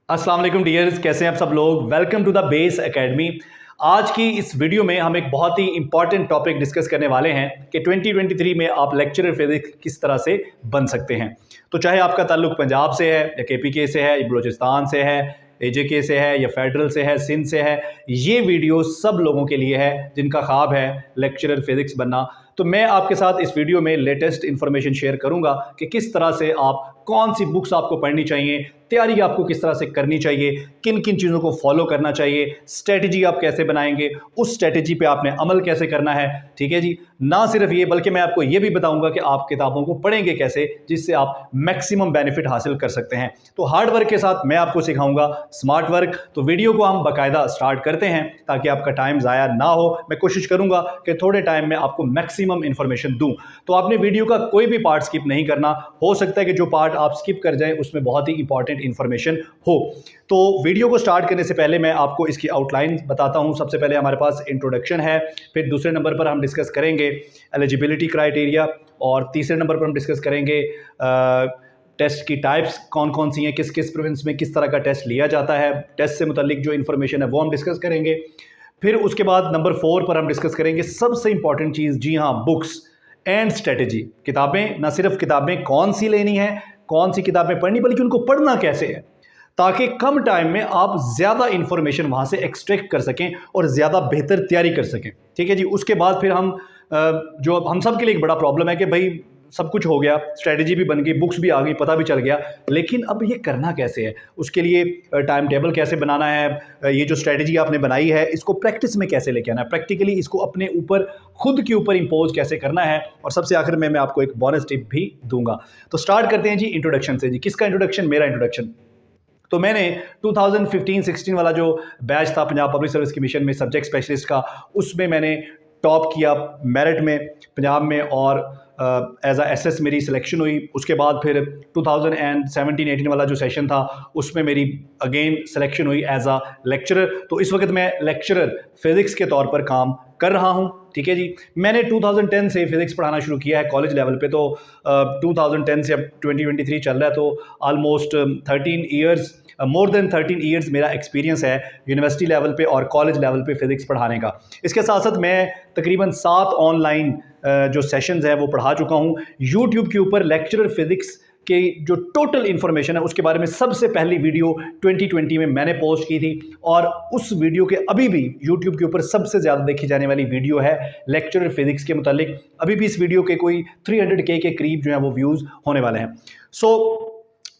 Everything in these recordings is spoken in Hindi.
अस्सलाम वालेकुम डियर्स, कैसे हैं आप सब लोग। Welcome to the base academy. आज की इस वीडियो में हम एक बहुत ही इंपॉर्टेंट टॉपिक डिस्कस करने वाले हैं कि 2023 में आप लेक्चरर फिजिक्स किस तरह से बन सकते हैं। तो चाहे आपका ताल्लुक पंजाब से है या केपीके से है या बलूचिस्तान से है, एजेके से है या फेडरल से है, सिंध से है, ये वीडियो सब लोगों के लिए है जिनका ख्वाब है लेक्चरर फिजिक्स बनना। तो मैं आपके साथ इस वीडियो में लेटेस्ट इन्फॉर्मेशन शेयर करूंगा कि किस तरह से आप, कौन सी बुक्स आपको पढ़नी चाहिए, तैयारी आपको किस तरह से करनी चाहिए, किन किन चीज़ों को फॉलो करना चाहिए, स्ट्रेटजी आप कैसे बनाएंगे, उस स्ट्रेटजी पे आपने अमल कैसे करना है। ठीक है जी। ना सिर्फ ये बल्कि मैं आपको ये भी बताऊंगा कि आप किताबों को पढ़ेंगे कैसे जिससे आप मैक्सिमम बेनिफिट हासिल कर सकते हैं। तो हार्ड वर्क के साथ मैं आपको सिखाऊंगा स्मार्ट वर्क। तो वीडियो को हम बाकायदा स्टार्ट करते हैं ताकि आपका टाइम ज़ाया ना हो। मैं कोशिश करूंगा कि थोड़े टाइम में आपको मैक्सिमम इंफॉर्मेशन दूं। तो आपने वीडियो का कोई भी पार्ट स्किप नहीं करना। हो सकता है कि जो पार्ट आप स्किप कर जाएं उसमें बहुत ही इंपॉर्टेंट इंफॉर्मेशन हो। तो वीडियो को स्टार्ट करने से पहले मैं आपको इसकी आउटलाइन बताता हूं। सबसे पहले हमारे पास इंट्रोडक्शन है, फिर दूसरे नंबर पर हम डिस्कस करेंगे एलिजिबिलिटी क्राइटेरिया, और तीसरे नंबर पर हम डिस्कस करेंगे टेस्ट की टाइप्स कौन कौन सी हैं, किस किस प्रोविंस में किस तरह का टेस्ट लिया जाता है, टेस्ट से मुतालिक जो इन्फॉर्मेशन है वो हम डिस्कस करेंगे। फिर उसके बाद नंबर 4 पर हम डिस्कस करेंगे सबसे इंपॉर्टेंट चीज़, जी हाँ, बुक्स एंड स्ट्रेटजी। किताबें, ना सिर्फ किताबें कौन सी लेनी है, कौन सी किताबें पढ़नी, बल्कि उनको पढ़ना कैसे है ताकि कम टाइम में आप ज़्यादा इंफॉर्मेशन वहाँ से एक्सट्रैक्ट कर सकें और ज़्यादा बेहतर तैयारी कर सकें। ठीक है जी। उसके बाद फिर हम जो हम सब के लिए एक बड़ा प्रॉब्लम है कि भाई सब कुछ हो गया, स्ट्रेटजी भी बन गई, बुक्स भी आ गई, पता भी चल गया, लेकिन अब ये करना कैसे है, उसके लिए टाइम टेबल कैसे बनाना है, ये जो स्ट्रेटजी आपने बनाई है इसको प्रैक्टिस में कैसे लेके आना है, प्रैक्टिकली इसको अपने ऊपर, खुद के ऊपर इंपोज कैसे करना है, और सबसे आखिर में मैं आपको एक बोनस टिप भी दूंगा। तो स्टार्ट करते हैं जी इंट्रोडक्शन से। जी किसका इंट्रोडक्शन? मेरा इंट्रोडक्शन। तो मैंने 2015-16 वाला जो बैच था पंजाब पब्लिक सर्विस कमीशन में सब्जेक्ट स्पेशलिस्ट का, उसमें मैंने टॉप किया मेरिट में पंजाब में, और एज अ एसएस मेरी सिलेक्शन हुई। उसके बाद फिर 2017-18 वाला जो सेशन था उसमें मेरी अगेन सिलेक्शन हुई एज अ लेक्चरर। तो इस वक्त मैं लेक्चरर फिज़िक्स के तौर पर काम कर रहा हूँ। ठीक है जी। मैंने 2010 से फिज़िक्स पढ़ाना शुरू किया है कॉलेज लेवल पे। तो 2010 से अब 2023 चल रहा है, तो almost 13 years, more than 13 years मेरा एक्सपीरियंस है यूनिवर्सिटी लेवल पे और कॉलेज लेवल पे फिज़िक्स पढ़ाने का। इसके साथ साथ मैं तकरीबन 7 ऑनलाइन जो सेशंस है वो पढ़ा चुका हूँ। यूट्यूब के ऊपर लेक्चरर फिज़िक्स के जो टोटल इन्फॉर्मेशन है उसके बारे में सबसे पहली वीडियो 2020 में मैंने पोस्ट की थी, और उस वीडियो के अभी भी यूट्यूब के ऊपर सबसे ज़्यादा देखी जाने वाली वीडियो है लेक्चरर फिज़िक्स के मुतालिक। अभी भी इस वीडियो के कोई 300K के करीब जो है वो व्यूज़ होने वाले हैं। सो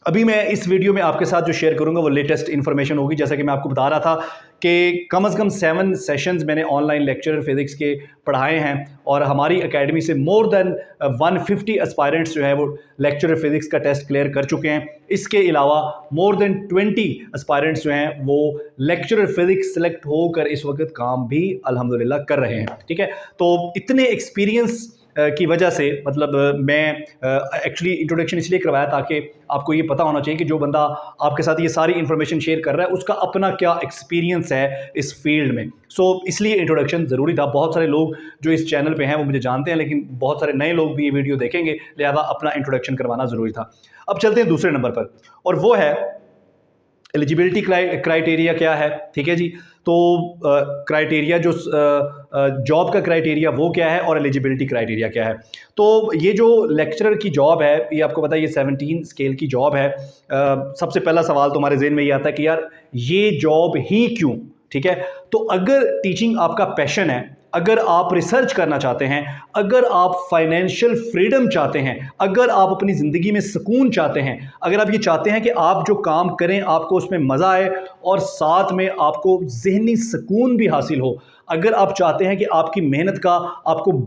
अभी मैं इस वीडियो में आपके साथ जो शेयर करूंगा वो लेटेस्ट इन्फॉर्मेशन होगी। जैसा कि मैं आपको बता रहा था कि कम से कम 7 सेशंस मैंने ऑनलाइन लेक्चरर फिज़िक्स के पढ़ाए हैं, और हमारी एकेडमी से मोर देन 150 एस्पायरेंट्स जो है वो लेक्चरर फिज़िक्स का टेस्ट क्लियर कर चुके हैं। इसके अलावा मोर देन 20 एस्पायरेंट्स जो हैं वो लेक्चरर फिज़िक्स सेलेक्ट होकर इस वक्त काम भी अल्हम्दुलिल्लाह कर रहे हैं। ठीक है। तो इतने एक्सपीरियंस की वजह से, मतलब मैं एक्चुअली इंट्रोडक्शन इसलिए करवाया ताकि आपको ये पता होना चाहिए कि जो बंदा आपके साथ ये सारी इन्फॉर्मेशन शेयर कर रहा है उसका अपना क्या एक्सपीरियंस है इस फील्ड में। सो इसलिए इंट्रोडक्शन ज़रूरी था। बहुत सारे लोग जो इस चैनल पे हैं वो मुझे जानते हैं, लेकिन बहुत सारे नए लोग भी ये वीडियो देखेंगे, लिहाजा अपना इंट्रोडक्शन करवाना ज़रूरी था। अब चलते हैं दूसरे नंबर पर, और वो है एलिजिबिलिटी क्राइटेरिया क्या है। ठीक है जी। तो क्राइटेरिया जो जॉब का क्राइटेरिया वो क्या है और एलिजिबिलिटी क्राइटेरिया क्या है। तो ये जो लेक्चरर की जॉब है, ये आपको पता है ये 17 स्केल की जॉब है। सबसे पहला सवाल तो हमारे जहन में ये आता है कि यार ये जॉब ही क्यों। ठीक है। तो अगर टीचिंग आपका पैशन है, अगर आप रिसर्च करना चाहते हैं, अगर आप फाइनेंशियल फ्रीडम चाहते हैं, अगर आप अपनी ज़िंदगी में सुकून चाहते हैं, अगर आप ये चाहते हैं कि आप जो काम करें आपको उसमें मज़ा आए और साथ में आपको ज़हनी सुकून भी हासिल हो, अगर आप चाहते हैं कि आपकी मेहनत का आपको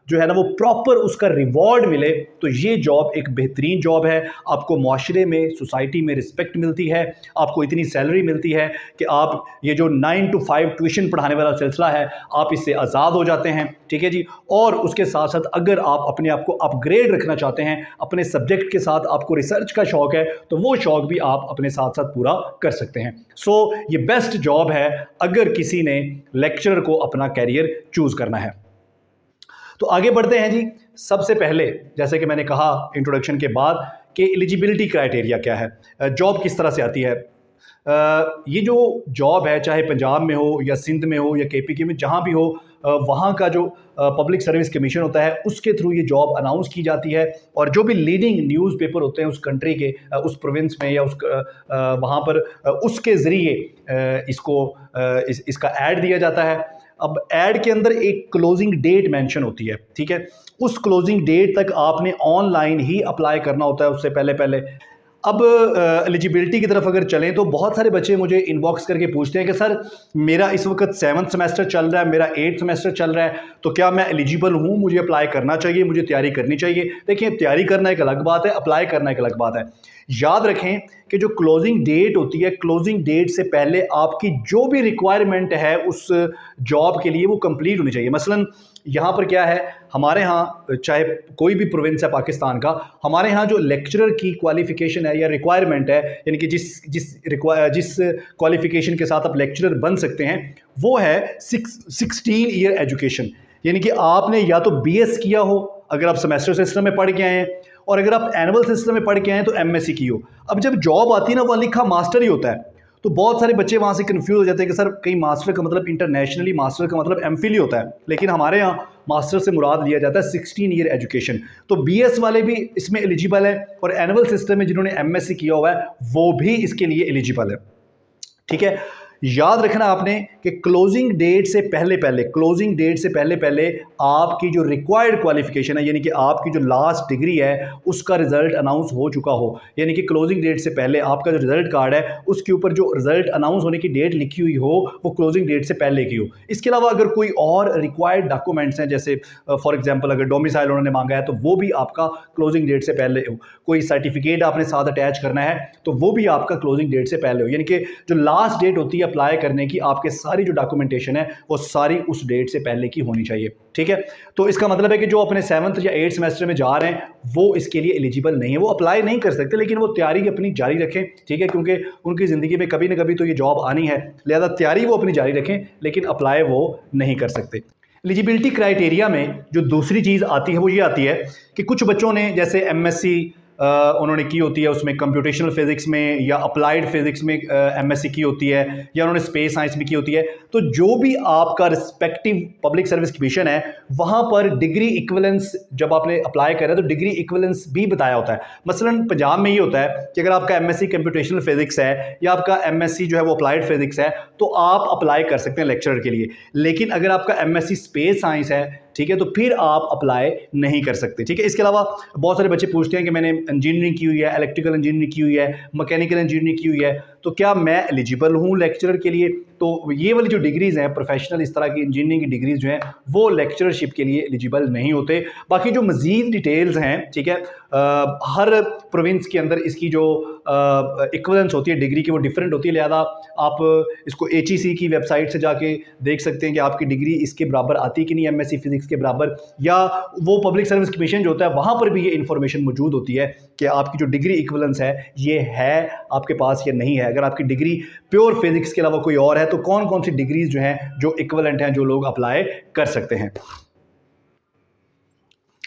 जो है ना वो प्रॉपर उसका रिवॉर्ड मिले, तो ये जॉब एक बेहतरीन जॉब है। आपको माशरे में, सोसाइटी में रिस्पेक्ट मिलती है, आपको इतनी सैलरी मिलती है कि आप ये जो 9 to 5 ट्यूशन पढ़ाने वाला सिलसिला है आप इससे आज़ाद हो जाते हैं। ठीक है जी। और उसके साथ साथ अगर आप अपने आप को अपग्रेड रखना चाहते हैं अपने सब्जेक्ट के साथ, आपको रिसर्च का शौक़ है, तो वो शौक़ भी आप अपने साथ साथ पूरा कर सकते हैं। सो ये बेस्ट जॉब है अगर किसी ने लेक्चरर को अपना कैरियर चूज़ करना है। तो आगे बढ़ते हैं जी। सबसे पहले जैसे कि मैंने कहा इंट्रोडक्शन के बाद कि एलिजिबिलिटी क्राइटेरिया क्या है, जॉब किस तरह से आती है। ये जो जॉब है, चाहे पंजाब में हो या सिंध में हो या केपीके में, जहाँ भी हो, वहाँ का जो पब्लिक सर्विस कमीशन होता है उसके थ्रू ये जॉब अनाउंस की जाती है। और जो भी लीडिंग न्यूज़पेपर होते हैं उस कंट्री के, उस प्रोविंस में या वहाँ पर, उसके ज़रिए इसका ऐड दिया जाता है। अब ऐड के अंदर एक क्लोजिंग डेट मेंशन होती है, ठीक है। उस क्लोजिंग डेट तक आपने ऑनलाइन ही अप्लाई करना होता है, उससे पहले पहले। अब एलिजिबिलिटी की तरफ अगर चलें तो बहुत सारे बच्चे मुझे इनबॉक्स करके पूछते हैं कि सर मेरा इस वक्त 7th सेमेस्टर चल रहा है, मेरा 8th सेमेस्टर चल रहा है, तो क्या मैं एलिजिबल हूँ, मुझे अप्लाई करना चाहिए, मुझे तैयारी करनी चाहिए? देखिए, तैयारी करना एक अलग बात है, अप्लाई करना एक अलग बात है। याद रखें कि जो क्लोजिंग डेट होती है, क्लोजिंग डेट से पहले आपकी जो भी रिक्वायरमेंट है उस जॉब के लिए वो कंप्लीट होनी चाहिए। मसलन यहाँ पर क्या है, हमारे यहाँ चाहे कोई भी प्रोविंस है पाकिस्तान का, हमारे यहाँ जो लेक्चरर की क्वालिफिकेशन है या रिक्वायरमेंट है, यानी कि जिस क्वालिफिकेशन के साथ आप लेक्चरर बन सकते हैं, वो है 16 ईयर एजुकेशन। यानी कि आपने या तो BS किया हो अगर आप सेमेस्टर सिस्टम में पढ़ के आए हैं, और अगर आप एनुअल सिस्टम में पढ़ के आए हैं तो MSc की हो। अब जब जॉब आती है ना, वहाँ लिखा मास्टर ही होता है, तो बहुत सारे बच्चे वहाँ से कंफ्यूज हो जाते हैं कि सर कहीं मास्टर का मतलब इंटरनेशनली मास्टर का मतलब MPhil ही होता है, लेकिन हमारे यहाँ मास्टर से मुराद लिया जाता है 16 ईयर एजुकेशन। तो BS वाले भी इसमें एलिजिबल है, और एनुअल सिस्टम में जिन्होंने MSc किया हुआ है वो भी इसके लिए एलिजिबल है, ठीक है। याद रखना आपने कि क्लोजिंग डेट से पहले पहले आपकी जो रिक्वायर्ड क्वालिफिकेशन है, यानी कि आपकी जो लास्ट डिग्री है उसका रिजल्ट अनाउंस हो चुका हो। यानी कि क्लोजिंग डेट से पहले आपका जो रिजल्ट कार्ड है उसके ऊपर जो रिजल्ट अनाउंस होने की डेट लिखी हुई हो वो क्लोजिंग डेट से पहले की हो। इसके अलावा अगर कोई और रिक्वायर्ड डॉक्यूमेंट्स हैं, जैसे फॉर एग्जाम्पल अगर डोमिसाइल उन्होंने मांगा है तो वो भी आपका क्लोजिंग डेट से पहले हो। कोई सर्टिफिकेट आपने साथ अटैच करना है तो वो भी आपका क्लोजिंग डेट से पहले हो। यानी कि जो लास्ट डेट होती है अप्लाई करने की, आपके सारी जो डॉक्यूमेंटेशन है वो सारी उस डेट से पहले की होनी चाहिए, ठीक है। तो इसका मतलब है कि जो अपने 7th या 8th सेमेस्टर में जा रहे हैं वो इसके लिए एलिजिबल नहीं है, वो अप्लाई नहीं कर सकते, लेकिन वो तैयारी अपनी जारी रखें, ठीक है, क्योंकि उनकी ज़िंदगी में कभी ना कभी तो ये जॉब आनी है, लिहाजा तैयारी वो अपनी जारी रखें, लेकिन अप्लाई वो नहीं कर सकते। एलिजिबिलिटी क्राइटेरिया में जो दूसरी चीज़ आती है वो ये आती है कि कुछ बच्चों ने जैसे MSc उन्होंने की होती है, उसमें कंप्यूटेशनल फिजिक्स में या अप्लाइड फिजिक्स में MSc की होती है, या उन्होंने स्पेस साइंस में की होती है। तो जो भी आपका रिस्पेक्टिव पब्लिक सर्विस कमीशन है वहाँ पर डिग्री इक्विवेलेंस जब आपने अप्लाई करा तो डिग्री इक्विवेलेंस भी बताया होता है। मसलन पंजाब में ये होता है कि अगर आपका MSc कंप्यूटेशनल फिजिक्स है या आपका MSc जो है वो अप्लाइड फिजिक्स है तो आप अप्लाई कर सकते हैं लेक्चरर के लिए, लेकिन अगर आपका MSc स्पेस साइंस है, ठीक है, तो फिर आप अप्लाई नहीं कर सकते, ठीक है। इसके अलावा बहुत सारे बच्चे पूछते हैं कि मैंने इंजीनियरिंग की हुई है, इलेक्ट्रिकल इंजीनियरिंग की हुई है, मैकेनिकल इंजीनियरिंग की हुई है, तो क्या मैं एलिजिबल हूँ लेक्चरर के लिए? तो ये वाली जो डिग्रीज़ हैं प्रोफेशनल, इस तरह की इंजीनियरिंग की डिग्रीज जो हैं वो लेक्चरशिप के लिए एलिजिबल नहीं होते। बाकी जो मज़ीद डिटेल्स हैं, ठीक है, हर प्रोविंस के अंदर इसकी जो इक्विवेलेंस होती है डिग्री की वो डिफरेंट होती है, लिहाजा आप इसको HEC की वेबसाइट से जाके देख सकते हैं कि आपकी डिग्री इसके बराबर आती है कि नहीं, MSc फिजिक्स के बराबर, या वो पब्लिक सर्विस कमीशन जो होता है वहाँ पर भी ये इन्फॉर्मेशन मौजूद होती है कि आपकी जो डिग्री इक्विवेलेंस है ये है आपके पास या नहीं है। अगर आपकी डिग्री प्योर फिजिक्स के अलावा कोई और है तो कौन कौन सी डिग्रीज जो हैं जो इक्विवेलेंट हैं जो लोग अप्लाई कर सकते हैं।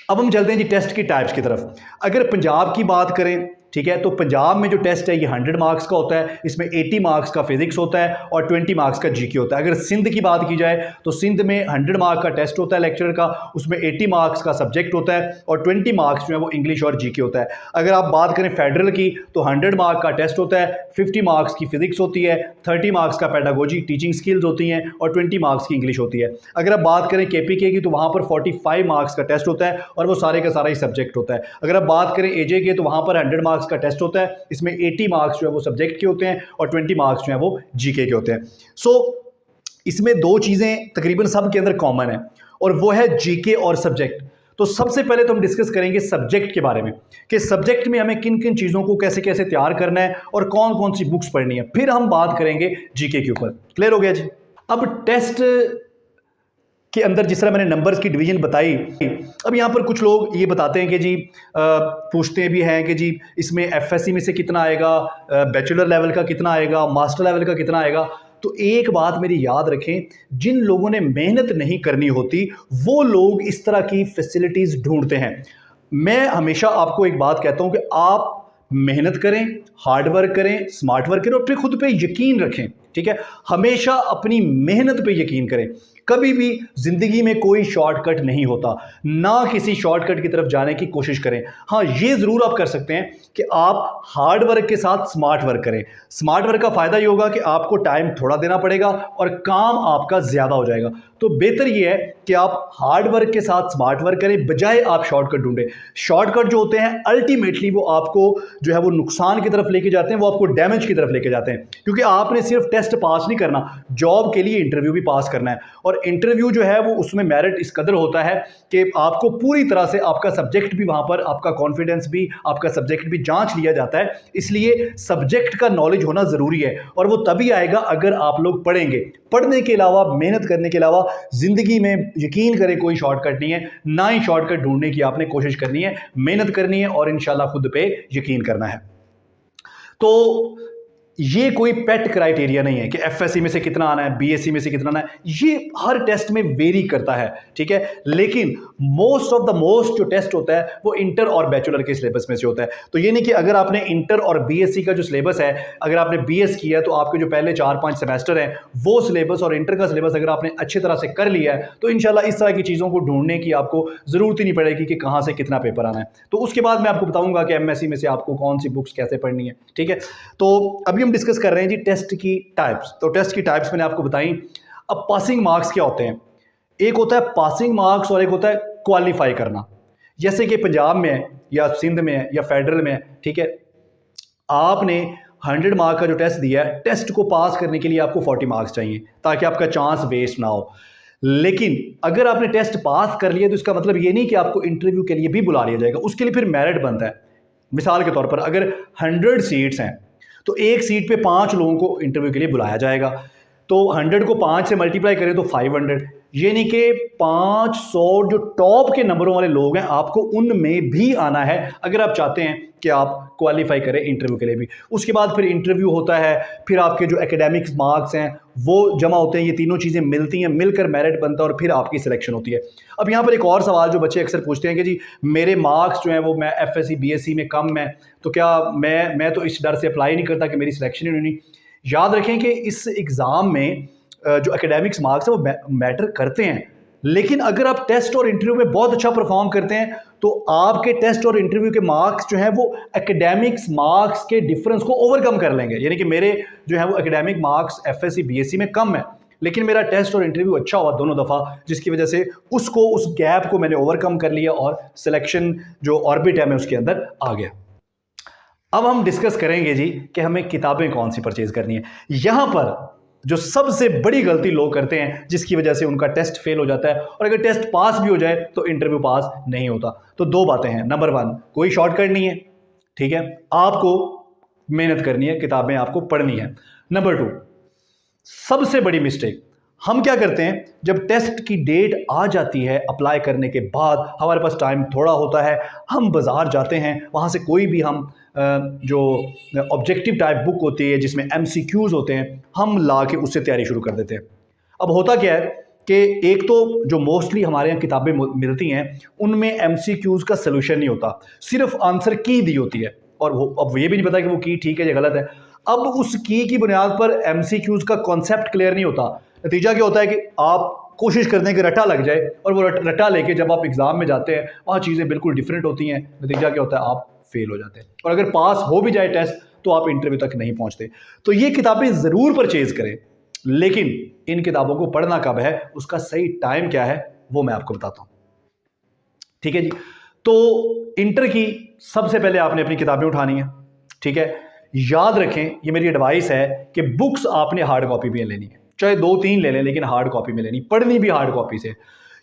अब हम चलते हैं जी टेस्ट की टाइप्स की तरफ। अगर पंजाब की बात करें, ठीक है, तो पंजाब में जो टेस्ट है ये 100 मार्क्स का होता है, इसमें 80 मार्क्स का फिजिक्स होता है और 20 मार्क्स का GK होता है। अगर सिंध की बात की जाए तो सिंध में 100 मार्क्स का टेस्ट होता है लेक्चरर का, उसमें 80 मार्क्स का सब्जेक्ट होता है और 20 मार्क्स जो है वो इंग्लिश और GK होता है। अगर आप बात करें फेडरल की तो 100 मार्क्स का टेस्ट होता है, 50 मार्क्स की फिजिक्स होती है, 30 मार्क्स का पेडागोजी टीचिंग स्किल्स होती हैं और 20 मार्क्स की इंग्लिश होती है। अगर आप बात करें KPK की तो वहाँ पर 45 मार्क्स का टेस्ट होता है और वो सारे का सारा ही सब्जेक्ट होता है। अगर आप बात करें AJ के तो वहाँ पर 100 मार्क्स का टेस्ट होता है, इसमें 80 मार्क्स जो है वो सब्जेक्ट के होते हैं और 20 मार्क्स जो है वो GK के होते हैं। सो इसमें दो चीज़ें तकरीबन सब के अंदर कॉमन है और वो है GK और सब्जेक्ट। तो सबसे पहले तो हम डिस्कस करेंगे सब्जेक्ट के बारे में कि सब्जेक्ट में हमें किन किन चीज़ों को कैसे कैसे तैयार करना है और कौन कौन सी बुक्स पढ़नी है, फिर हम बात करेंगे GK के ऊपर। क्लियर हो गया जी? अब टेस्ट के अंदर जिस तरह मैंने नंबर्स की डिवीजन बताई, अब यहाँ पर कुछ लोग ये बताते हैं कि जी पूछते भी हैं कि जी इसमें FSC में से कितना आएगा, बैचलर लेवल का कितना आएगा, मास्टर लेवल का कितना आएगा। तो एक बात मेरी याद रखें, जिन लोगों ने मेहनत नहीं करनी होती वो लोग इस तरह की फैसिलिटीज़ ढूंढते हैं। मैं हमेशा आपको एक बात कहता हूँ कि आप मेहनत करें, हार्ड वर्क करें, स्मार्ट वर्क करें और अपने खुद पे यकीन रखें। ठीक है, हमेशा अपनी मेहनत पे यकीन करें। कभी भी जिंदगी में कोई शॉर्टकट नहीं होता, ना किसी शॉर्टकट की तरफ जाने की कोशिश करें। हाँ, ये जरूर आप कर सकते हैं कि आप हार्ड वर्क के साथ स्मार्ट वर्क करें। स्मार्ट वर्क का फायदा ये होगा कि आपको टाइम थोड़ा देना पड़ेगा और काम आपका ज्यादा हो जाएगा। तो बेहतर ये है कि आप हार्ड वर्क के साथ स्मार्ट वर्क करें, बजाय आप शॉर्टकट ढूंढें। शॉर्टकट जो होते हैं अल्टीमेटली वो आपको जो है वो नुकसान की तरफ लेके जाते हैं, वो आपको डैमेज की तरफ लेके जाते हैं। क्योंकि आपने सिर्फ टेस्ट पास नहीं करना, जॉब के लिए इंटरव्यू भी पास करना है। और इंटरव्यू जो है वो उसमें मेरिट इस कदर होता है कि आपको पूरी तरह से आपका सब्जेक्ट भी वहां पर, आपका कॉन्फिडेंस भी, आपका सब्जेक्ट भी जांच लिया जाता है। इसलिए सब्जेक्ट का नॉलेज होना जरूरी है और वो तभी आएगा अगर आप लोग पढ़ेंगे। पढ़ने के अलावा, मेहनत करने के अलावा जिंदगी में यकीन करें कोई शॉर्टकट नहीं है, ना ही शॉर्टकट ढूंढने की आपने कोशिश करनी है। मेहनत करनी है और इंशाल्लाह खुद पे यकीन करना है। तो ये कोई पेट क्राइटेरिया नहीं है कि एफएससी में से कितना आना है, बीएससी में से कितना आना है। ये हर टेस्ट में वेरी करता है, ठीक है। लेकिन मोस्ट ऑफ द मोस्ट जो टेस्ट होता है वो इंटर और बैचलर के सिलेबस में से होता है। तो ये नहीं कि अगर आपने इंटर और बीएससी का जो सिलेबस है, अगर आपने बीएस किया तो आपके जो पहले 4-5 सेमेस्टर हैं वो सिलेबस और इंटर का सिलेबस अगर आपने अच्छी तरह से कर लिया है तो इंशाल्लाह इस तरह की चीज़ों को ढूंढने की आपको ज़रूरत ही नहीं पड़ेगी कि कहाँ से कितना पेपर आना है। तो उसके बाद मैं आपको बताऊंगा कि एमएससी में से आपको कौन सी बुक्स कैसे पढ़नी है, ठीक है। तो अभी हम डिस्कस कर रहे हैं जी टेस्ट की टाइप्स। तो टेस्ट की टाइप्स मैंने आपको बताई। अब पासिंग मार्क्स क्या होते हैं? एक होता है पासिंग मार्क्स और एक होता है क्वालिफाई करना। जैसे कि पंजाब में है या सिंध में है या फेडरल में है, ठीक है, आपने 100 मार्क का जो टेस्ट दिया है, टेस्ट को पास करने के लिए आपको 40 मार्क्स चाहिए ताकि आपका चांस वेस्ट ना हो। लेकिन अगर आपने टेस्ट पास कर लिया तो इसका मतलब ये नहीं कि आपको इंटरव्यू के लिए भी बुला लिया जाएगा, उसके लिए फिर मेरिट बनता है। मिसाल के तौर पर अगर 100 सीट्स हैं तो एक सीट पे 5 लोगों को इंटरव्यू के लिए बुलाया जाएगा। तो 100 को 5 से मल्टीप्लाई करें तो 500, ये नहीं कि 500 जो टॉप के नंबरों वाले लोग हैं आपको उनमें भी आना है अगर आप चाहते हैं कि आप क्वालिफाई करें इंटरव्यू के लिए भी। उसके बाद फिर इंटरव्यू होता है, फिर आपके जो एकेडमिक्स मार्क्स हैं वो जमा होते हैं, ये तीनों चीज़ें मिलती हैं, मिलकर मेरिट बनता है और फिर आपकी सिलेक्शन होती है। अब यहाँ पर एक और सवाल जो बच्चे अक्सर पूछते हैं कि जी मेरे मार्क्स जो हैं वो मैं एफएससी बीएससी में कम है तो क्या मैं तो इस डर से अप्लाई नहीं करता कि मेरी सिलेक्शन ही नहीं। याद रखें कि इस एग्ज़ाम में जो एकेडमिक्स मार्क्स है वो मैटर करते हैं, लेकिन अगर आप टेस्ट और इंटरव्यू में बहुत अच्छा परफॉर्म करते हैं तो आपके टेस्ट और इंटरव्यू के मार्क्स जो हैं वो एकेडमिक्स मार्क्स के डिफरेंस को ओवरकम कर लेंगे। यानी कि मेरे जो है वो एकेडमिक मार्क्स एफएससी बीएससी में कम है, लेकिन मेरा टेस्ट और इंटरव्यू अच्छा हुआ दोनों दफ़ा, जिसकी वजह से उस गैप को मैंने ओवरकम कर लिया और सिलेक्शन जो ऑर्बिट है मैं उसके अंदर आ गया। अब हम डिस्कस करेंगे जी कि हमें किताबें कौन सी परचेज करनी है। यहां पर जो सबसे बड़ी गलती लोग करते हैं जिसकी वजह से उनका टेस्ट फेल हो जाता है और अगर टेस्ट पास भी हो जाए तो इंटरव्यू पास नहीं होता। तो दो बातें हैं। नंबर 1, कोई शॉर्टकट नहीं है, ठीक है, आपको मेहनत करनी है, किताबें आपको पढ़नी है। नंबर 2, सबसे बड़ी मिस्टेक हम क्या करते हैं, जब टेस्ट की डेट आ जाती है अप्लाई करने के बाद, हमारे पास टाइम थोड़ा होता है, हम बाज़ार जाते हैं, वहाँ से कोई भी हम जो ऑब्जेक्टिव टाइप बुक होती है जिसमें एमसीक्यूज़ होते हैं हम ला के उससे तैयारी शुरू कर देते हैं। अब होता क्या है कि एक तो जो मोस्टली हमारे यहाँ किताबें मिलती हैं उनमें एमसीक्यूज़ का सलूशन नहीं होता, सिर्फ आंसर की दी होती है और वो अब ये भी नहीं पता कि वो की ठीक है या गलत है। अब उस की बुनियाद पर एमसीक्यूज़ का कॉन्सेप्ट क्लियर नहीं होता। नतीजा क्या होता है कि आप कोशिश करते हैं कि रटा लग जाए और वो रटा लेके जब आप एग्ज़ाम में जाते हैं वहाँ चीज़ें बिल्कुल डिफरेंट होती हैं। नतीजा क्या होता है, आप फेल हो जाते हैं और अगर पास हो भी जाए टेस्ट तो आप इंटरव्यू तक नहीं पहुँचते। तो ये किताबें ज़रूर परचेज करें, लेकिन इन किताबों को पढ़ना कब है, उसका सही टाइम क्या है वो मैं आपको बताता हूँ, ठीक है जी। तो इंटर की सबसे पहले आपने अपनी किताबें उठानी है, ठीक है। याद रखें, ये मेरी एडवाइस है कि बुक्स आपने हार्ड कॉपी में लेनी है, चाहे 2-3 ले लें लेकिन हार्ड कॉपी में लेनी, पढ़नी भी हार्ड कॉपी से।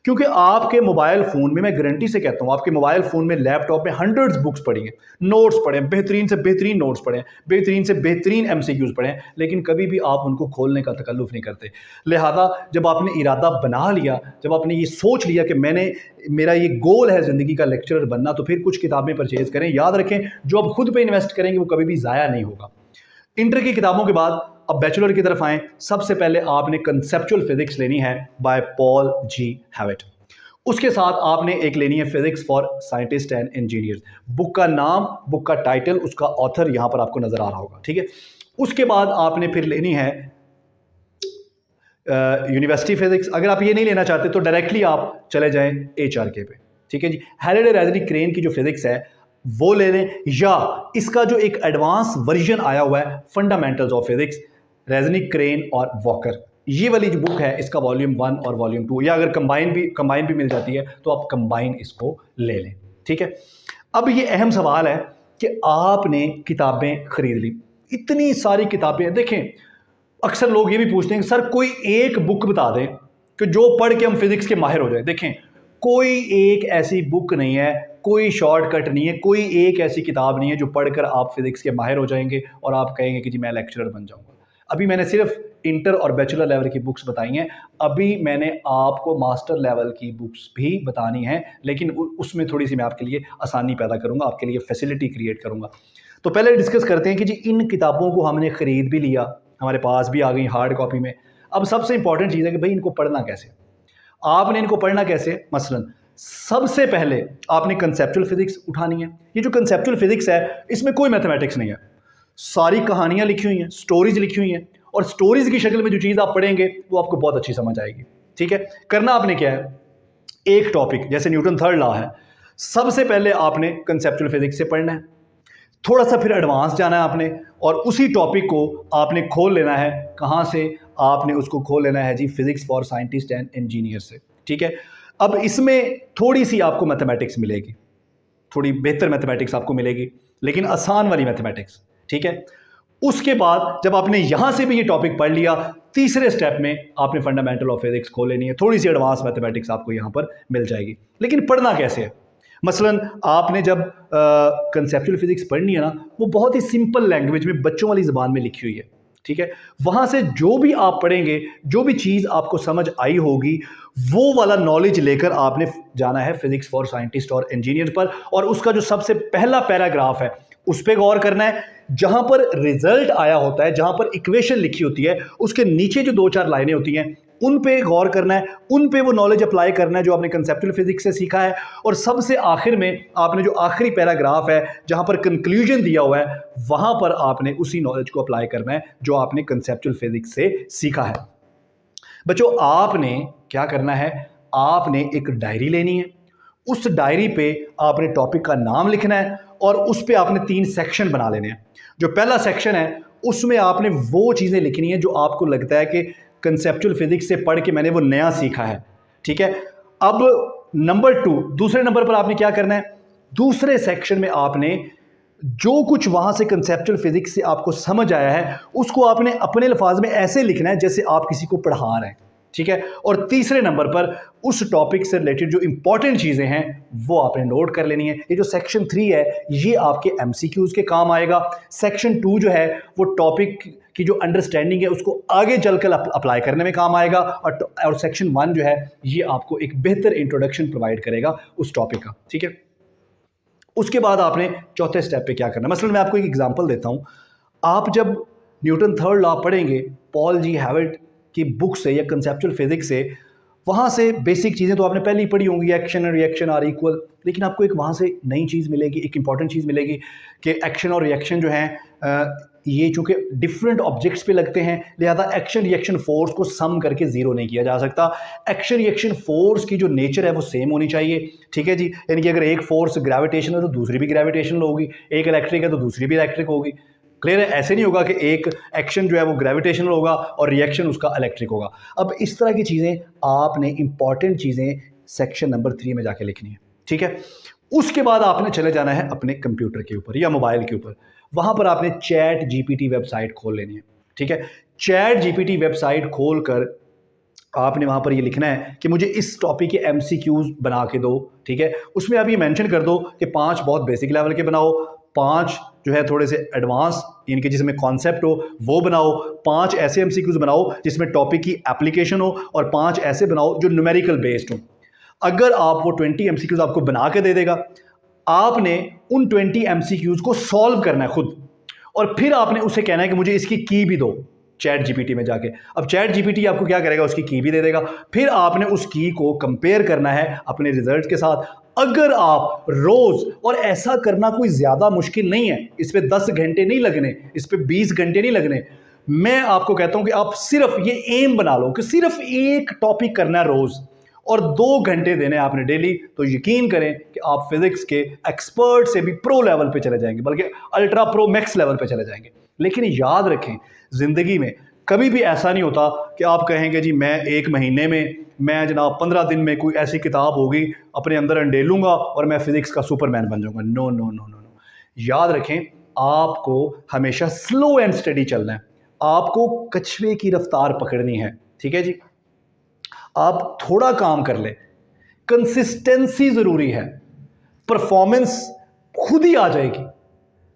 क्योंकि आपके मोबाइल फ़ोन में, मैं गारंटी से कहता हूँ, आपके मोबाइल फ़ोन में, लैपटॉप में हंड्रेड्स बुक्स पढ़ी हैं, नोट्स पढ़े हैं, बेहतरीन से बेहतरीन नोट्स पढ़े हैं, बेहतरीन से बेहतरीन एमसीक्यूज़ पढ़े हैं, लेकिन कभी भी आप उनको खोलने का तकल्लुफ़ नहीं करते। लिहाजा जब आपने इरादा बना लिया, जब आपने ये सोच लिया कि मेरा ये गोल है ज़िंदगी का लेक्चरर बनना, तो फिर कुछ किताबें परचेज़ करें। याद रखें, जो आप खुद पे इन्वेस्ट करेंगे वो कभी भी ज़ाया नहीं होगा। इंटर की किताबों के बाद अब बैचलर की तरफ आएँ। सबसे पहले आपने कंसेप्चुअल फिजिक्स लेनी है बाय पॉल जी हैविट। उसके साथ आपने एक लेनी है physics for scientist and engineers. Book का नाम, बुक का टाइटल, उसका ऑथर यहां पर आपको नजर आ रहा होगा, ठीक है। उसके बाद आपने फिर लेनी है यूनिवर्सिटी फिजिक्स। अगर आप ये नहीं लेना चाहते तो डायरेक्टली आप चले जाएं HRK पे, ठीक है जी। हैरेडे रेजनी क्रेन की जो फिजिक्स है वो ले लें, या इसका जो एक एडवांस वर्जन आया हुआ है फंडामेंटल्स ऑफ फिजिक्स, रेजनी क्रेन और वॉकर, ये वाली जो बुक है इसका वॉल्यूम 1 और वॉल्यूम 2, या अगर कंबाइन भी मिल जाती है तो आप कंबाइन इसको ले लें, ठीक है। अब ये अहम सवाल है कि आपने किताबें खरीद ली, इतनी सारी किताबें। देखें, अक्सर लोग ये भी पूछते हैं कि सर कोई एक बुक बता दें कि जो पढ़ के हम फिजिक्स के माहिर हो जाए। देखें, कोई एक ऐसी बुक नहीं है, कोई शॉर्टकट नहीं है, कोई एक ऐसी किताब नहीं है जो पढ़कर आप फिजिक्स के माहिर हो जाएंगे और आप कहेंगे कि जी मैं लेक्चरर बन जाऊंगा। अभी मैंने सिर्फ इंटर और बैचलर लेवल की बुक्स बताई हैं, अभी मैंने आपको मास्टर लेवल की बुक्स भी बतानी है, लेकिन उसमें थोड़ी सी मैं आपके लिए आसानी पैदा करूंगा, आपके लिए फैसिलिटी क्रिएट करूंगा। तो पहले डिस्कस करते हैं कि जी इन किताबों को हमने खरीद भी लिया, हमारे पास भी आ गई हार्ड कॉपी में। अब सबसे इंपॉर्टेंट चीज़ है कि भाई इनको पढ़ना कैसे, आपने इनको पढ़ना कैसे। मसलन सबसे पहले आपने कंसेप्चुअल फिजिक्स उठानी है। ये जो कंसेप्चुअल फिजिक्स है इसमें कोई मैथमेटिक्स नहीं है, सारी कहानियां लिखी हुई हैं, स्टोरीज लिखी हुई हैं, और स्टोरीज की शक्ल में जो चीज़ आप पढ़ेंगे वो आपको बहुत अच्छी समझ आएगी, ठीक है। करना आपने क्या है, एक टॉपिक जैसे न्यूटन थर्ड लॉ है, सबसे पहले आपने कंसेप्चुअल फिजिक्स से पढ़ना है, थोड़ा सा फिर एडवांस जाना है आपने, और उसी टॉपिक को आपने खोल लेना है। कहाँ से आपने उसको खोल लेना है जी, physics for scientist and engineer से, ठीक है। अब इसमें थोड़ी सी आपको मैथमेटिक्स मिलेगी, थोड़ी बेहतर मैथमेटिक्स आपको मिलेगी, लेकिन आसान वाली मैथमेटिक्स, ठीक है। उसके बाद जब आपने यहां से भी ये टॉपिक पढ़ लिया, तीसरे स्टेप में आपने फंडामेंटल ऑफ फिजिक्स खोल लेनी है, थोड़ी सी एडवांस मैथमेटिक्स आपको यहां पर मिल जाएगी। लेकिन पढ़ना कैसे है, मसलन आपने जब कंसेप्चुअल फिजिक्स पढ़नी है ना, वो बहुत ही सिंपल लैंग्वेज में, बच्चों वाली ज़बान में लिखी हुई है, ठीक है। वहाँ से जो भी आप पढ़ेंगे, जो भी चीज़ आपको समझ आई होगी, वो वाला नॉलेज लेकर आपने जाना है फिजिक्स फॉर साइंटिस्ट और इंजीनियर पर, और उसका जो सबसे पहला पैराग्राफ है उस पर गौर करना है। जहाँ पर रिजल्ट आया होता है, जहाँ पर इक्वेशन लिखी होती है, उसके नीचे जो 2-4 लाइनें होती हैं उन पे गौर करना है, उन पे वो नॉलेज अप्लाई करना है जो आपने कंसेप्चुअल फिजिक्स से सीखा है। और सबसे आखिर में आपने जो आखिरी पैराग्राफ है जहां पर कंक्लूजन दिया हुआ है, वहां पर आपने उसी नॉलेज को अप्लाई करना है जो आपने कंसेप्चुअल फिजिक्स से सीखा है। बच्चों, आपने क्या करना है, आपने एक डायरी लेनी है, उस डायरी पे आपने टॉपिक का नाम लिखना है, और उस पे आपने 3 सेक्शन बना लेने हैं। जो पहला सेक्शन है उसमें आपने वो चीज़ें लिखनी है जो आपको लगता है कि कंसेप्चुअल फिजिक्स से पढ़ के मैंने वो नया सीखा है, ठीक है। अब नंबर 2, दूसरे नंबर पर आपने क्या करना है, दूसरे सेक्शन में आपने जो कुछ वहां से कंसेप्चुअल फिजिक्स से आपको समझ आया है उसको आपने अपने अल्फाज में ऐसे लिखना है जैसे आप किसी को पढ़ा रहे हैं, ठीक है। और तीसरे नंबर पर उस टॉपिक से रिलेटेड जो इंपॉर्टेंट चीज़ें हैं वो आपने नोट कर लेनी है। ये जो सेक्शन 3 है ये आपके MCQs के काम आएगा। सेक्शन 2 जो है वो टॉपिक की जो अंडरस्टैंडिंग है उसको आगे चलकर अप्लाई करने में काम आएगा, और सेक्शन 1 जो है ये आपको एक बेहतर इंट्रोडक्शन प्रोवाइड करेगा उस टॉपिक का, ठीक है। उसके बाद आपने चौथे स्टेप पे क्या करना है, मसलन मैं आपको एक एग्जांपल देता हूं। आप जब न्यूटन थर्ड लॉ पढ़ेंगे पॉल जी हैविट की बुक से या कंसेप्चुअल फिजिक्स से, वहाँ से बेसिक चीज़ें तो आपने पहले ही पढ़ी होंगी, एक्शन और रिएक्शन आर इक्वल, लेकिन आपको एक वहाँ से नई चीज़ मिलेगी, एक इंपॉर्टेंट चीज़ मिलेगी कि एक्शन और रिएक्शन जो है ये चूँकि डिफरेंट ऑब्जेक्ट्स पे लगते हैं, लिहाजा एक्शन रिएक्शन फोर्स को सम करके ज़ीरो नहीं किया जा सकता। एक्शन रिएक्शन फोर्स की जो नेचर है वो सेम होनी चाहिए, ठीक है जी। यानी कि अगर एक फोर्स ग्रेविटेशनल है तो दूसरी भी ग्रेविटेशनल होगी, एक इलेक्ट्रिक है तो दूसरी भी इलेक्ट्रिक होगी। क्लियर है, ऐसे नहीं होगा कि एक एक्शन जो है वो ग्रेविटेशनल होगा और रिएक्शन उसका इलेक्ट्रिक होगा। अब इस तरह की चीज़ें आपने इंपॉर्टेंट चीज़ें सेक्शन नंबर 3 में जाके लिखनी है, ठीक है। उसके बाद आपने चले जाना है अपने कंप्यूटर के ऊपर या मोबाइल के ऊपर, वहाँ पर आपने चैट जीपीटी वेबसाइट खोल लेनी है, ठीक है। चैट जीपीटी वेबसाइट खोल कर आपने वहाँ पर ये लिखना है कि मुझे इस टॉपिक के MCQs बना के दो, ठीक है। उसमें आप ये मेंशन कर दो कि 5 बहुत बेसिक लेवल के बनाओ, 5 जो है थोड़े से एडवांस इनके जिसमें कॉन्सेप्ट हो वो बनाओ, 5 ऐसे MCQs बनाओ जिसमें टॉपिक की एप्लीकेशन हो, और 5 ऐसे बनाओ जो न्यूमेरिकल बेस्ड हो। अगर आप वो 20 MCQs आपको बना के दे देगा, आपने उन 20 MCQs को सॉल्व करना है खुद, और फिर आपने उसे कहना है कि मुझे इसकी की भी दो, चैट जीपीटी में जाके। अब चैट जीपीटी आपको क्या करेगा, उसकी की भी दे देगा, फिर आपने उस की को कंपेयर करना है अपने रिजल्ट के साथ। अगर आप रोज, और ऐसा करना कोई ज्यादा मुश्किल नहीं है, इस पे 10 घंटे नहीं लगने, इस पे 20 घंटे नहीं लगने। मैं आपको कहता हूं कि आप सिर्फ ये एम बना लो कि सिर्फ एक टॉपिक करना है रोज और 2 घंटे देने आपने डेली, तो यकीन करें कि आप फिजिक्स के एक्सपर्ट से भी प्रो लेवल पे चले जाएंगे, बल्कि अल्ट्रा प्रो मैक्स लेवल पे चले जाएंगे। लेकिन याद रखें, जिंदगी में कभी भी ऐसा नहीं होता कि आप कहेंगे जी मैं 1 महीने में, मैं जनाब 15 दिन में कोई ऐसी किताब होगी अपने अंदर अंडेलूंगा और मैं फिजिक्स का सुपरमैन बन जाऊंगा। No no no no no. याद रखें, आपको हमेशा स्लो एंड स्टडी चलना है, आपको कछुए की रफ्तार पकड़नी है। ठीक है जी, आप थोड़ा काम कर ले, कंसिस्टेंसी जरूरी है, परफॉर्मेंस खुद ही आ जाएगी।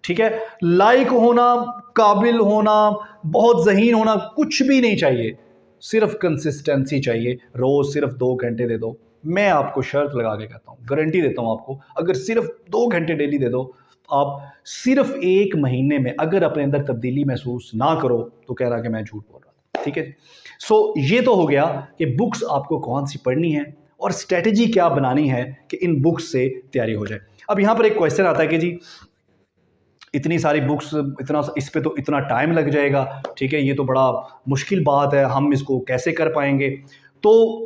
ठीक है, लाइक होना, काबिल होना, बहुत ज़हीन होना कुछ भी नहीं चाहिए, सिर्फ कंसिस्टेंसी चाहिए। रोज सिर्फ 2 घंटे दे दो, मैं आपको शर्त लगा के कहता हूं, गारंटी देता हूं आपको, अगर सिर्फ 2 घंटे डेली दे दो, आप सिर्फ 1 महीने में अगर अपने अंदर तब्दीली महसूस ना करो तो कह रहा कि मैं झूठ बोल रहा था। ठीक है, सो ये तो हो गया कि बुक्स आपको कौन सी पढ़नी है और स्ट्रेटजी क्या बनानी है कि इन बुक्स से तैयारी हो जाए। अब यहां पर एक क्वेश्चन आता है कि जी इतनी सारी बुक्स, इतना इस पे तो इतना टाइम लग जाएगा, ठीक है, ये तो बड़ा मुश्किल बात है, हम इसको कैसे कर पाएंगे? तो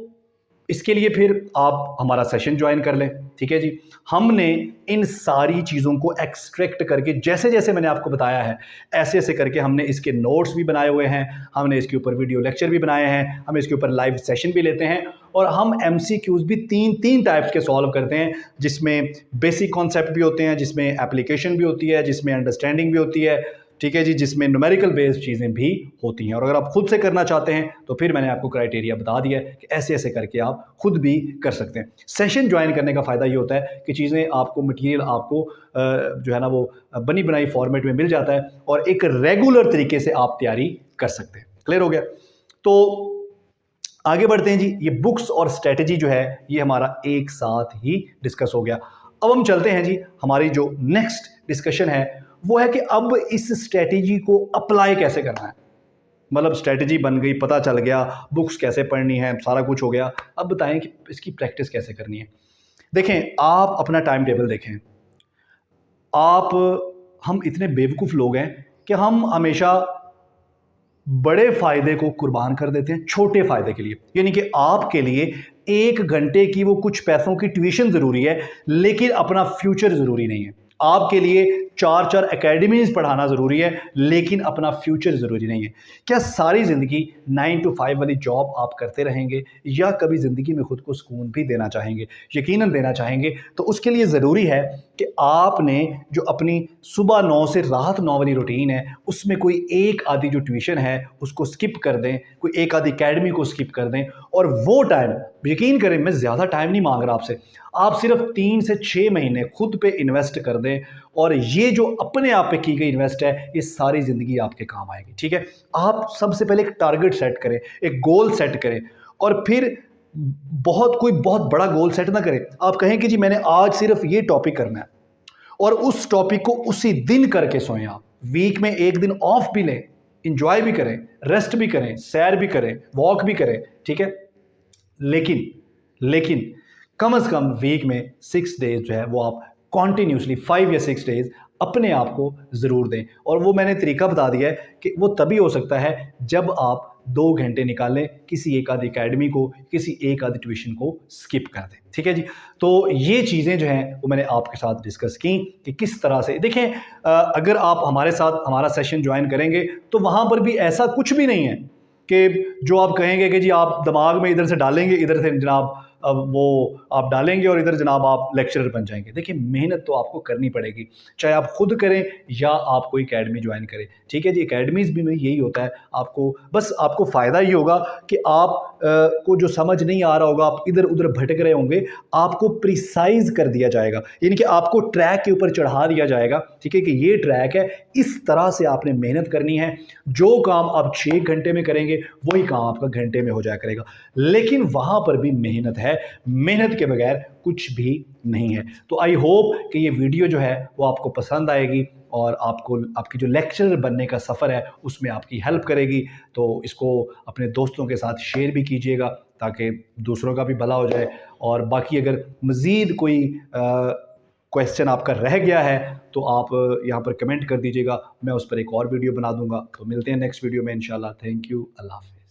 इसके लिए फिर आप हमारा सेशन ज्वाइन कर लें। ठीक है जी, हमने इन सारी चीज़ों को एक्सट्रैक्ट करके, जैसे जैसे मैंने आपको बताया है, ऐसे ऐसे करके हमने इसके नोट्स भी बनाए हुए हैं, हमने इसके ऊपर वीडियो लेक्चर भी बनाए हैं, हम इसके ऊपर लाइव सेशन भी लेते हैं, और हम MCQs भी तीन टाइप्स के सॉल्व करते हैं, जिसमें बेसिक कॉन्सेप्ट भी होते हैं, जिसमें एप्लीकेशन भी होती है, जिसमें अंडरस्टैंडिंग भी होती है। ठीक है जी, जिसमें न्यूमेरिकल बेस्ड चीज़ें भी होती हैं। और अगर आप खुद से करना चाहते हैं तो फिर मैंने आपको क्राइटेरिया बता दिया है कि ऐसे ऐसे करके आप खुद भी कर सकते हैं। सेशन ज्वाइन करने का फ़ायदा ये होता है कि चीज़ें आपको, मटेरियल आपको जो है ना वो बनी बनाई फॉर्मेट में मिल जाता है और एक रेगुलर तरीके से आप तैयारी कर सकते हैं। क्लियर हो गया? तो आगे बढ़ते हैं जी। ये बुक्स और स्ट्रेटजी जो है ये हमारा एक साथ ही डिस्कस हो गया। अब हम चलते हैं जी, हमारी जो नेक्स्ट डिस्कशन है वो है कि अब इस स्ट्रेटजी को अप्लाई कैसे करना है। मतलब स्ट्रेटजी बन गई, पता चल गया बुक्स कैसे पढ़नी है, सारा कुछ हो गया, अब बताएं कि इसकी प्रैक्टिस कैसे करनी है। देखें, आप अपना टाइम टेबल देखें। हम इतने बेवकूफ़ लोग हैं कि हम हमेशा बड़े फायदे को कुर्बान कर देते हैं छोटे फायदे के लिए। यानी कि आपके लिए 1 घंटे की वो कुछ पैसों की ट्यूशन ज़रूरी है, लेकिन अपना फ्यूचर ज़रूरी नहीं है। आपके लिए 4 एकेडमीज पढ़ाना ज़रूरी है, लेकिन अपना फ्यूचर ज़रूरी नहीं है। क्या सारी ज़िंदगी 9 to 5 वाली जॉब आप करते रहेंगे, या कभी ज़िंदगी में खुद को सुकून भी देना चाहेंगे? यकीनन देना चाहेंगे। तो उसके लिए ज़रूरी है कि आपने जो अपनी सुबह 9 से रात 9 वाली रूटीन है, उसमें कोई एक आधी जो ट्यूशन है उसको स्किप कर दें, कोई एक आधी एकेडमी को स्किप कर दें, और वो टाइम, यकीन करें मैं ज़्यादा टाइम नहीं मांग रहा आपसे, आप सिर्फ 3 से 6 महीने खुद पे इन्वेस्ट कर दें, और ये जो अपने आप पे की गई इन्वेस्ट है ये सारी ज़िंदगी आपके काम आएगी। ठीक है, आप सबसे पहले एक टारगेट सेट करें, एक गोल सेट करें, और फिर कोई बहुत बड़ा गोल सेट ना करें। आप कहें कि जी मैंने आज सिर्फ ये टॉपिक करना है, और उस टॉपिक को उसी दिन करके सोएं। आप वीक में 1 दिन ऑफ भी लें, इंजॉय भी करें, रेस्ट भी करें, सैर भी करें, वॉक भी करें। ठीक है, लेकिन कम से कम वीक में 6 डेज जो है वो आप कॉन्टिन्यूसली 5 या 6 डेज अपने आप को ज़रूर दें। और वो मैंने तरीका बता दिया है कि वो तभी हो सकता है जब आप 2 घंटे निकालें, किसी एक आधी एकेडमी को, किसी एक आधी ट्यूशन को स्किप कर दें। ठीक है जी, तो ये चीज़ें जो हैं वो मैंने आपके साथ डिस्कस की कि किस तरह से। देखें, अगर आप हमारे साथ हमारा सेशन ज्वाइन करेंगे तो वहाँ पर भी ऐसा कुछ भी नहीं है कि जो आप कहेंगे कि जी आप दिमाग में इधर से डालेंगे, इधर से जनाब अब वो आप डालेंगे और इधर जनाब आप लेक्चरर बन जाएंगे। देखिए, मेहनत तो आपको करनी पड़ेगी, चाहे आप खुद करें या आप कोई एकेडमी ज्वाइन करें। ठीक है जी, एकेडमीज़ भी में यही होता है, आपको फ़ायदा ये होगा कि आप को जो समझ नहीं आ रहा होगा, आप इधर उधर भटक रहे होंगे, आपको प्रिसाइज कर दिया जाएगा, यानी कि आपको ट्रैक के ऊपर चढ़ा दिया जाएगा। ठीक है, कि ये ट्रैक है, इस तरह से आपने मेहनत करनी है। जो काम आप 6 घंटे में करेंगे वही काम आपका घंटे में हो जाया करेगा, लेकिन वहाँ पर भी मेहनत है। मेहनत के बगैर कुछ भी नहीं है। तो आई होप कि ये वीडियो जो है वो आपको पसंद आएगी और आपको आपकी जो लेक्चरर बनने का सफ़र है उसमें आपकी हेल्प करेगी। तो इसको अपने दोस्तों के साथ शेयर भी कीजिएगा ताकि दूसरों का भी भला हो जाए। और बाकी अगर मज़ीद कोई क्वेश्चन आपका रह गया है तो आप यहाँ पर कमेंट कर दीजिएगा, मैं उस पर एक और वीडियो बना दूंगा। तो मिलते हैं नेक्स्ट वीडियो में इंशाल्लाह। थैंक यू, अल्लाह हाफ़िज़।